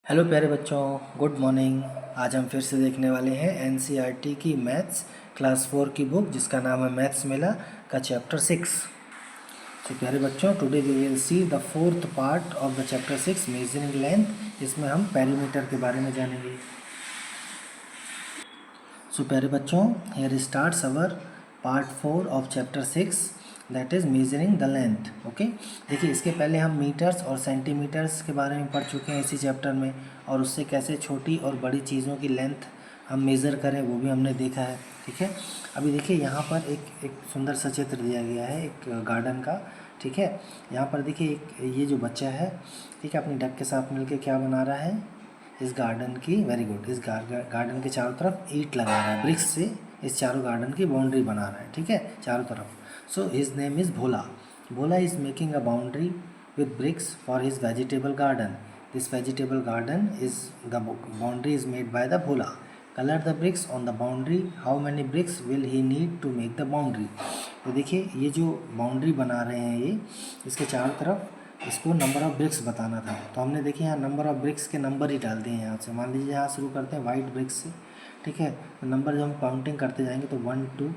Hello प्यारे बच्चों, good morning. आज हम फिर से देखने वाले हैं एनसीईआरटी की मैथ्स क्लास 4 की बुक जिसका नाम है मैथ्स मेला का चैप्टर 6। तो प्यारे बच्चों, today we will see the fourth part of the chapter 6 measuring length. इसमें हम पेरीमीटर के बारे में जानेंगे। सो प्यारे बच्चों, here starts our part 4 of chapter 6 that is measuring the length. Okay, देखिए इसके पहले हम मीटर्स और सेंटीमीटर्स के बारे में पढ़ चुके हैं इसी चैप्टर में, और उससे कैसे छोटी और बड़ी चीज़ों की लेंथ हम मेज़र करें वो भी हमने देखा है। ठीक है, अभी देखिए यहाँ पर एक सुंदर सा चित्र दिया गया है एक गार्डन का। ठीक है, यहाँ पर देखिए एक ये जो बच्चा है, ठीक है, अपनी डक के साथ मिलकर क्या बना रहा है, इस गार्डन की, वेरी गुड, इस गार्डन के चारों तरफ ईंट लगा रहा है, ब्रिक्स से इस चारों गार्डन की बाउंड्री बना रहा है। ठीक है, चारों तरफ। So his name is Bhola. Bhola is making a boundary with bricks for his vegetable garden. This vegetable garden is the boundary is made by the Bhola. Color the bricks on the boundary. How many bricks will he need to make the boundary? तो देखिए ये जो boundary बना रहे हैं ये, इसके चारों तरफ इसको नंबर ऑफ ब्रिक्स बताना था, तो हमने देखिए यहाँ नंबर ऑफ ब्रिक्स के नंबर ही डाल दिए हैं। यहाँ से मान लीजिए यहाँ शुरू करते हैं वाइट ब्रिक्स से। ठीक है, तो नंबर जब हम काउंटिंग करते जाएंगे तो 1 2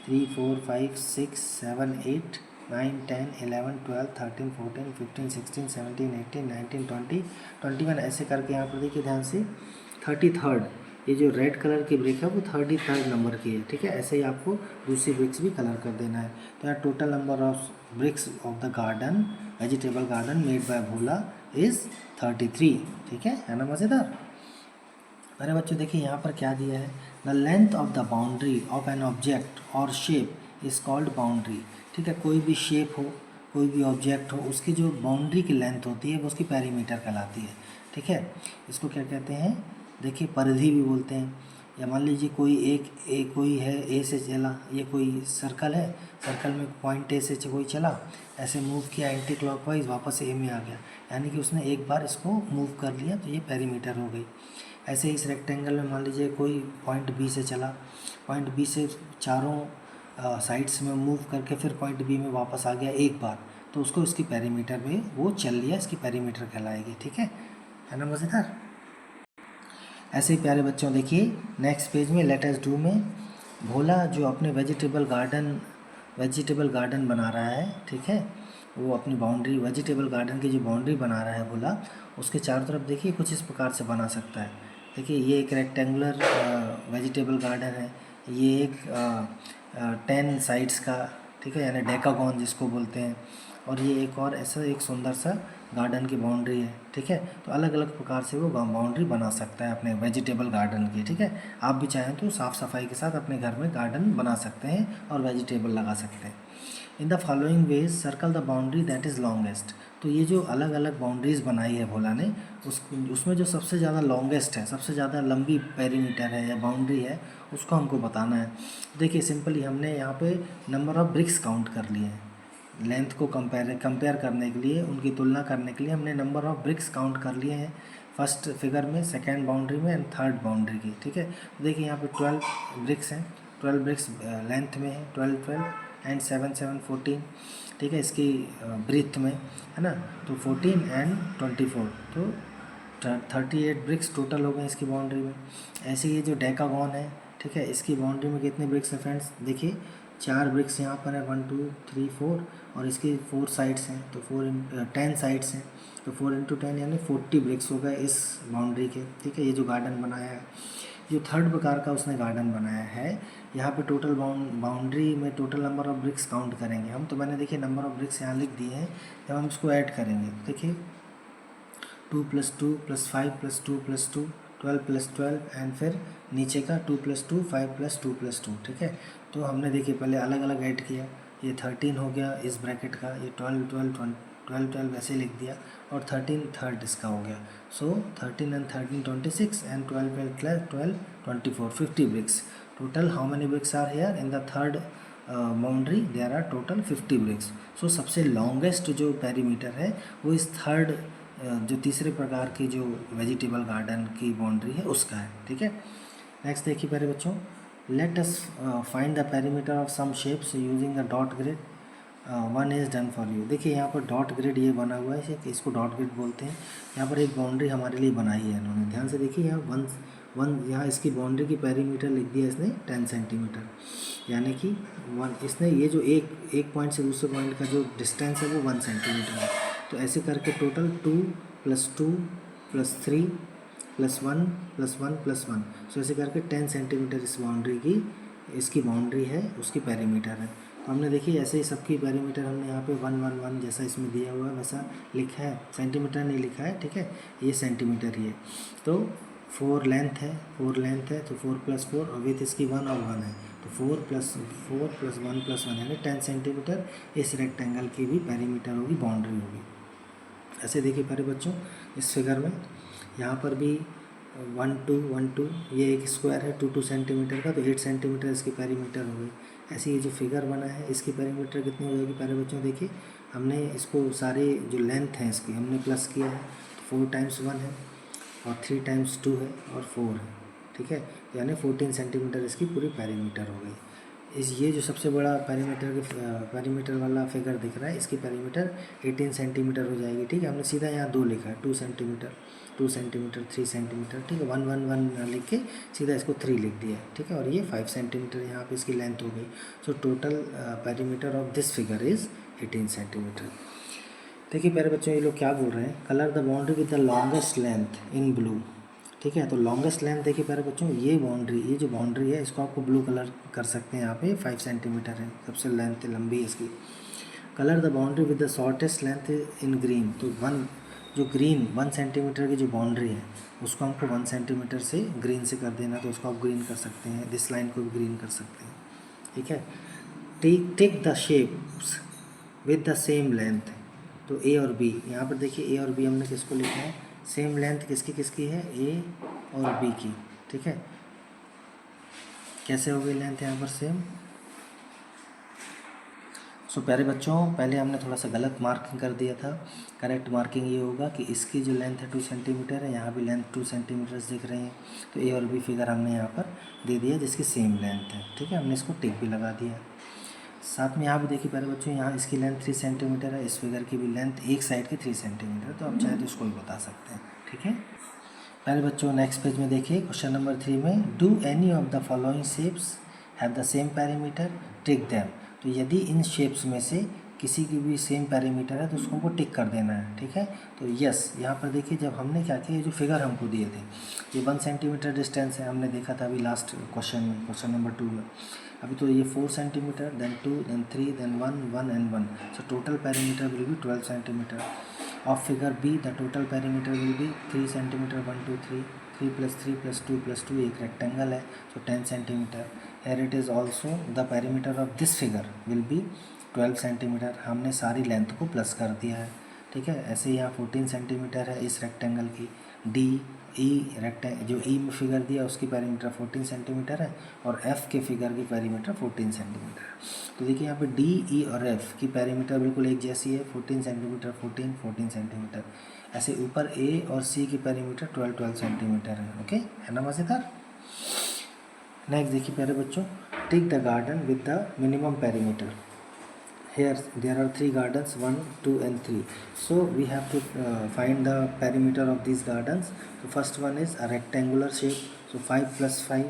3 4 5 6 7 8 9 10 11 12 13 14 15 16 17 18 19 20 21 ऐसे करके यहाँ पर देखिए ध्यान से 33rd, ये जो रेड कलर की ब्रिक है वो 33rd नंबर की है। ठीक है, ऐसे ही आपको दूसरी ब्रिक्स भी कलर कर देना है। तो यहाँ total number of bricks of the garden, vegetable garden made by Bhola is 33। ठीक है ना, मज़ेदार। अरे बच्चों देखिए यहाँ पर क्या दिया है, the length of the boundary of an object और शेप इज़ कॉल्ड बाउंड्री। ठीक है, कोई भी शेप हो, कोई भी ऑब्जेक्ट हो, उसकी जो बाउंड्री की लेंथ होती है वो उसकी पेरीमीटर कहलाती है। ठीक है, इसको क्या कहते हैं, देखिए परिधि भी बोलते हैं। या मान लीजिए कोई है ए से चला, ये कोई सर्कल है, सर्कल में पॉइंट ए से कोई चला, ऐसे मूव किया एंटी क्लॉकवाइज, वापस ए में आ गया, यानी कि उसने एक बार इसको मूव कर लिया तो ये पेरीमीटर हो गई। ऐसे ही इस रेक्टेंगल में मान लीजिए कोई पॉइंट बी से चला, पॉइंट बी से चारों साइड्स में मूव करके फिर पॉइंट बी में वापस आ गया एक बार, तो उसको इसकी पेरीमीटर में वो चल लिया, इसकी पेरीमीटर कहलाएगी। ठीक है ना, मज़ेदार। ऐसे ही प्यारे बच्चों देखिए नेक्स्ट पेज में लेट डू में भोला जो अपने वेजिटेबल गार्डन बना रहा है। ठीक है, वो अपनी बाउंड्री, वेजिटेबल गार्डन की जो बाउंड्री बना रहा है भोला, उसके चारों तरफ देखिए कुछ इस प्रकार से बना सकता है। देखिए ये एक रेक्टेंगुलर वेजिटेबल गार्डन है, ये एक 10 साइड्स का, ठीक है, यानी डेकागॉन जिसको बोलते हैं, और ये एक और ऐसा एक सुंदर सा गार्डन की बाउंड्री है। ठीक है, तो अलग अलग प्रकार से वो बाउंड्री बना सकता है अपने वेजिटेबल गार्डन की। ठीक है, आप भी चाहें तो साफ़ सफाई के साथ अपने घर में गार्डन बना सकते हैं और वेजिटेबल लगा सकते हैं। In the following veg circle the boundary that is longest. तो ये जो अलग अलग बाउंड्रीज़ बनाई है भोला ने, उसमें जो सबसे ज़्यादा लॉन्गेस्ट है, सबसे ज़्यादा लंबी पेरीमीटर है या बाउंड्री है, उसको हमको बताना है। देखिए सिंपली हमने यहाँ पे नंबर ऑफ़ ब्रिक्स काउंट कर लिए हैं। लेंथ को कंपेयर करने के लिए, उनकी तुलना करने के लिए हमने नंबर ऑफ़ ब्रिक्स काउंट कर लिए हैं, फर्स्ट फिगर में, सेकेंड बाउंड्री में एंड थर्ड बाउंड्री की। ठीक है, तो देखिए यहाँ पे 12 ब्रिक्स हैं, 12 ब्रिक्स लेंथ में है, 12 एंड 7 14। ठीक है, इसकी ब्रीथ में है ना, तो 14 एंड 24, तो 38 ब्रिक्स टोटल हो गए इसकी बाउंड्री में। ऐसे ये जो डेकागॉन है, ठीक है, इसकी बाउंड्री में कितने ब्रिक्स हैं फ्रेंड्स, देखिए 4 ब्रिक्स यहाँ पर है, 1 2 3 4, और इसकी 4 साइड्स हैं, तो 10 साइड्स हैं, तो 4 × 10 यानी 40 ब्रिक्स हो गए इस बाउंड्री के। ठीक है, ये जो गार्डन बनाया है, जो थर्ड प्रकार का उसने गार्डन बनाया है, यहाँ पे टोटल बाउंड्री में total number of bricks count करेंगे हम, तो मैंने देखिए नंबर ऑफ़ ब्रिक्स यहाँ लिख दिए हैं। जब हम इसको ऐड करेंगे तो देखिए 2 + 2 + 5 + 2 + 2 12 + 12 एंड फिर नीचे का 2 + 2 5 + 2 + 2। ठीक है, तो हमने देखिए पहले अलग अलग ऐड किया, ये 13 हो गया इस ब्रैकेट का, ये 12 12 12 12 ऐसे लिख दिया, और 13 थर्ड इसका हो गया। So 13 and 13 26 and 12 12 24 50 bricks total. How many bricks are here in the third boundary, there are total 50 bricks. So सबसे लॉन्गेस्ट जो पेरीमीटर है वो इस थर्ड जो तीसरे प्रकार की जो वेजिटेबल गार्डन की बाउंड्री है उसका है। ठीक है, नेक्स्ट देखिए प्यारे बच्चों, let us find the perimeter of some shapes using the dot grid. One is done for you. देखिए यहाँ पर डॉट ग्रिड ये बना हुआ है, इसको डॉट ग्रिड बोलते हैं। यहाँ पर एक बाउंड्री हमारे लिए बनाई है इन्होंने, ध्यान से देखिए यहाँ यहाँ इसकी बाउंड्री की पेरीमीटर लिख दिया इसने 10 सेंटीमीटर, यानी कि इसने ये जो एक पॉइंट से दूसरे पॉइंट का जो डिस्टेंस है वो 1 सेंटीमीटर है। तो ऐसे करके टोटल 2 + 2 + 3 + 1 + 1 + 1, सो ऐसे करके 10 सेंटीमीटर इस बाउंड्री की इसकी बाउंड्री है, उसकी पेरीमीटर है। तो हमने देखिए ऐसे ही सबकी पेरीमीटर हमने यहाँ पे 1 1 1 जैसा इसमें दिया हुआ है वैसा लिखा है, सेंटीमीटर नहीं लिखा है, ठीक है, ये सेंटीमीटर ही है। तो 4 लेंथ है, तो 4 + 4 और विथ इसकी 1 और 1 है, तो 4 + 4 + 1 + 1 यानी 10 सेंटीमीटर इस रेक्टेंगल की भी पेरीमीटर होगी, बाउंड्री होगी। ऐसे देखिए प्यारे बच्चों इस फिगर में यहाँ पर भी 1 2 1 2, ये एक स्क्वायर है 2 2 सेंटीमीटर का, तो 8 सेंटीमीटर इसकी पेरीमीटर हो गई। ऐसे ये जो फिगर बना है इसकी पेरीमीटर कितनी हो जाएगी प्यारे बच्चों, देखिए हमने इसको सारे जो लेंथ हैं इसकी हमने प्लस किया है, तो 4 × 1 है और 3 × 2 है और 4 है, ठीक है, यानी 14 सेंटीमीटर इसकी पूरी पेरीमीटर हो गई। ये जो सबसे बड़ा पेरीमीटर वाला फिगर दिख रहा है इसकी पेरीमीटर 18 सेंटीमीटर हो जाएगी, ठीक है। हमने सीधा यहाँ 2 लिखा है, 2 सेंटीमीटर 2 सेंटीमीटर 3 सेंटीमीटर, ठीक है, 1 1 1 लिख के सीधा इसको 3 लिख दिया, ठीक है, और ये 5 सेंटीमीटर यहाँ पे इसकी लेंथ हो गई। सो total perimeter of this figure is 18 centimetre. देखिए प्यारे बच्चों ये लोग क्या बोल रहे हैं, colour the boundary with the longest length in blue, ठीक है। तो लॉन्गेस्ट लेंथ देखिए प्यारे बच्चों ये जो बाउंड्री है इसको आपको ब्लू कलर कर सकते हैं, यहाँ पे 5 सेंटीमीटर है, सबसे लेंथ लंबी है इसकी। Colour the boundary with the shortest length in green, तो जो ग्रीन 1 सेंटीमीटर की जो बाउंड्री है उसको हमको 1 सेंटीमीटर से ग्रीन से कर देना, तो उसको आप ग्रीन कर सकते हैं, दिस लाइन को भी ग्रीन कर सकते हैं, ठीक है। Take the shapes with the same length, तो ए और बी, यहाँ पर देखिए ए और बी हमने किसको लिखा है, सेम लेंथ किसकी किसकी है, ए और बी की, ठीक है। कैसे हो गई लेंथ यहाँ पर सेम। सो प्यारे बच्चों पहले हमने थोड़ा सा गलत मार्किंग कर दिया था, करेक्ट मार्किंग ये होगा कि इसकी जो लेंथ है 2 सेंटीमीटर है, यहाँ भी लेंथ 2 सेंटीमीटर दिख रही है, तो ए और बी फिगर हमने यहाँ पर दे दिया जिसकी सेम लेंथ है, ठीक है, हमने इसको टिक भी लगा दिया। साथ में यहाँ भी देखिए प्यारे बच्चों यहाँ इसकी लेंथ 3 सेंटीमीटर है, इस फिगर की भी लेंथ एक साइड की 3 सेंटीमीटर, तो आप चाहे तो इसको भी बता सकते हैं, ठीक है। प्यारे बच्चों नेक्स्ट पेज में देखिए क्वेश्चन नंबर 3 में, do any of the following shapes have the same perimeter, tick them. तो यदि इन शेप्स में से किसी की भी सेम पेरीमीटर है तो उसको हमको टिक कर देना है, ठीक है। तो यस यहाँ पर देखिए जब हमने क्या किया, ये जो फिगर हमको दिए थे ये 1 सेंटीमीटर डिस्टेंस है, हमने देखा था अभी लास्ट क्वेश्चन नंबर 2 में। अभी तो ये 4 centimetre, then 2, then 3, then 1 1 and 1, so total perimeter will be 12 centimetre. Of figure B the total perimeter will be 3 centimetre, 1 2 3 3 + 3 + 2 + 2, एक रेक्टेंगल है, so 10 centimetre. Here it is also the perimeter of this figure will be 12 centimetre, हमने सारी length को plus कर दिया है, ठीक है। ऐसे यहाँ 14 सेंटीमीटर है इस रेक्टेंगल की। डी जो ई में फिगर दिया उसकी पेरीमीटर 14 सेंटीमीटर है और एफ़ के फिगर की पेरीमीटर 14 सेंटीमीटर है। तो देखिए यहाँ पे डी, ई और एफ़ की पेरीमीटर बिल्कुल एक जैसी है, 14 सेंटीमीटर 14 14 सेंटीमीटर। ऐसे ऊपर ए और सी की पेरीमीटर 12 12 सेंटीमीटर है, ओके, है ना मज़ेदार। नेक्स्ट देखिए प्यारे बच्चों, tick the garden with the minimum perimeter. Here there are 3 gardens, 1 2 and 3, so we have to find the perimeter of these gardens. So first one is a rectangular shape, so 5 + 5,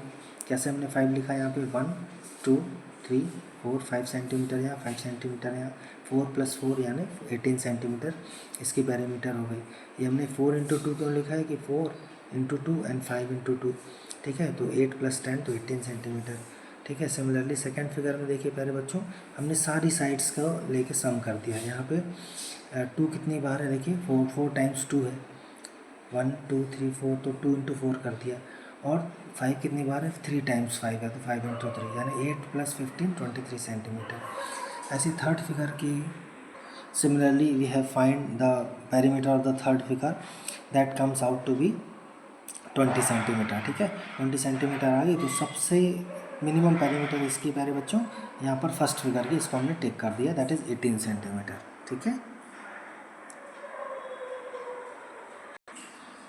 कैसे हमने 5 लिखा है यहाँ पे, 1 2 3 4 5 centimetre यहाँ, 5 centimetre यहाँ, 4 + 4 यानी 18 centimetre इसकी पेरीमीटर हो गई। ये हमने 4 × 2 क्यों लिखा है कि 4 × 2 एंड 5 × 2, ठीक है, तो 8 + 10 तो 18 सेंटीमीटर, ठीक है। सिमिलरली सेकंड फिगर में देखिए प्यारे बच्चों हमने सारी साइड्स को लेके सम कर दिया। यहाँ पे 2 कितनी बार है देखिए, 4 × 2 है, 1 2 3 4, तो 2 × 4 कर दिया, और 5 कितनी बार है, 3 × 5 है, तो 5 × 3 यानी 8 + 15 23 सेंटीमीटर। ऐसी थर्ड फिगर की similarly we have find the perimeter of the third figure, that comes out to be 20 centimetre, ठीक है, 20 सेंटीमीटर आ गई। तो सबसे मिनिमम पेरीमीटर इसकी प्यारे बच्चों यहाँ पर फर्स्ट फिगर की, इसको हमने टिक कर दिया, दैट इज़ 18 सेंटीमीटर, ठीक है।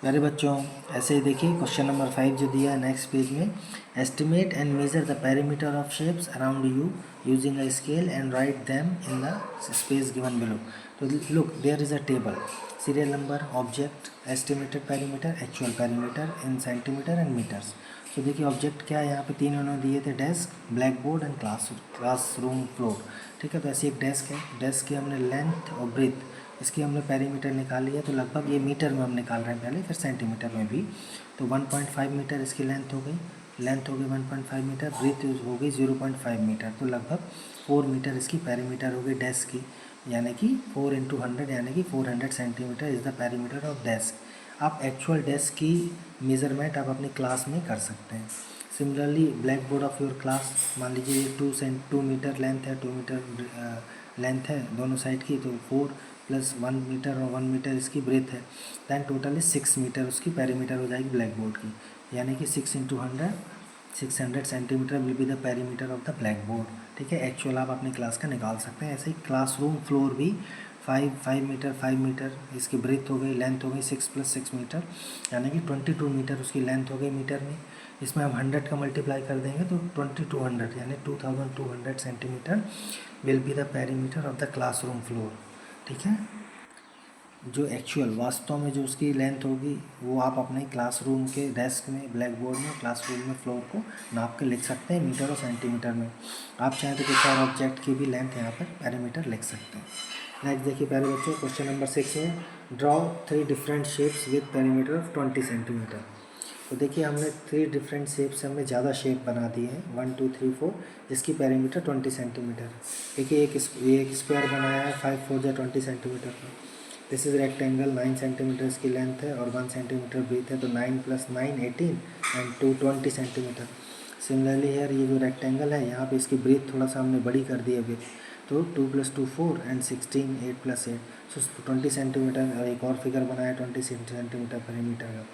प्यारे बच्चों ऐसे ही देखिए क्वेश्चन नंबर 5 जो दिया है नेक्स्ट पेज में, estimate and measure the perimeter of shapes around you using a scale and write them in the space given below. तो look there is a table, serial number, object, estimated perimeter, actual perimeter in centimetre and metres. तो देखिए object क्या है, यहाँ पे 3 उन्होंने दिए थे, desk, black board and classroom floor. ठीक है, तो ऐसी एक डेस्क है, डेस्क की हमने लेंथ और ब्रेथ इसकी हमने पेरीमीटर निकाली है, तो लगभग ये मीटर में हम निकाल रहे हैं पहले, फिर सेंटीमीटर में भी। तो 1.5 मीटर इसकी लेंथ हो गई, 1.5 मीटर, ब्रेथ हो गई 0.5 मीटर, तो लगभग 4 मीटर इसकी पेरीमीटर हो गई डेस्क की, यानी कि 4 × 100 यानी कि 400 centimetre is the perimeter of desk. आप एक्चुअल डेस्क की मेज़रमेंट आप अपनी क्लास में कर सकते हैं। Similarly black board of your class, मान लीजिए ये 2 मीटर लेंथ है, 2 मीटर लेंथ है दोनों साइड की, तो 4 + 1 मीटर और 1 मीटर इसकी ब्रेथ है, दैन टोटल 6 मीटर उसकी पेरीमीटर हो जाएगी ब्लैक बोर्ड की, यानी कि 6 × 100 600 centimetre will be the perimeter of the black board. ठीक है, एक्चुअल आप अपनी क्लास का निकाल सकते हैं। ऐसे ही क्लासरूम फ्लोर भी 5 मीटर इसकी ब्रेथ हो गई, लेंथ हो गई 6 + 6 मीटर, यानी कि 22 मीटर उसकी लेंथ हो गई मीटर में। इसमें हम 100 का मल्टीप्लाई कर देंगे तो 2200 यानी 2200 centimetre will be the perimeter of the classroom floor. ठीक है, जो एक्चुअल वास्तव में जो उसकी लेंथ होगी वो आप अपने क्लासरूम के डेस्क में, ब्लैक बोर्ड में, क्लासरूम में फ्लोर को नाप के लिख सकते हैं मीटर और सेंटीमीटर में। आप चाहें तो किसी और ऑब्जेक्ट की भी लेंथ यहाँ पर पेरीमीटर लिख सकते हैं। नेक्स्ट देखिए प्यारे बच्चों क्वेश्चन नंबर 6 में, draw 3 different shapes with perimeter of 20 centimetre. तो देखिए हमने 3 डिफरेंट शेप से हमने ज़्यादा शेप बना दिए हैं, 1 2 3 4, जिसकी पेरीमीटर 20 सेंटीमीटर है। देखिए एक स्क्वायर बनाया है 5 4 × 20 सेंटीमीटर का। दिस इज़ रेक्टेंगल, 9 सेंटीमीटर इसकी लेंथ है और 1 सेंटीमीटर ब्रीथ है, तो 9 + 9 18 एंड 2 20 सेंटीमीटर। सिमिलरली है ये जो रेक्टेंगल है यहाँ पे इसकी ब्रीथ थोड़ा सा हमने बड़ी कर दी है ब्रीथ, तो 2 + 2 4 एंड 16 8 + 8 सो 20 सेंटीमीटर। एक और फिगर बनाया 20 सेंटीमीटर पेरीमीटर का।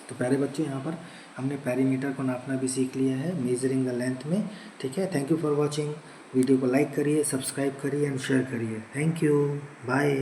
तो प्यारे बच्चों यहाँ पर हमने पेरीमीटर को नापना भी सीख लिया है मेजरिंग द लेंथ में। ठीक है, thank you for watching. Video को लाइक करिए, सब्सक्राइब करिए एंड शेयर करिए। Thank you, bye.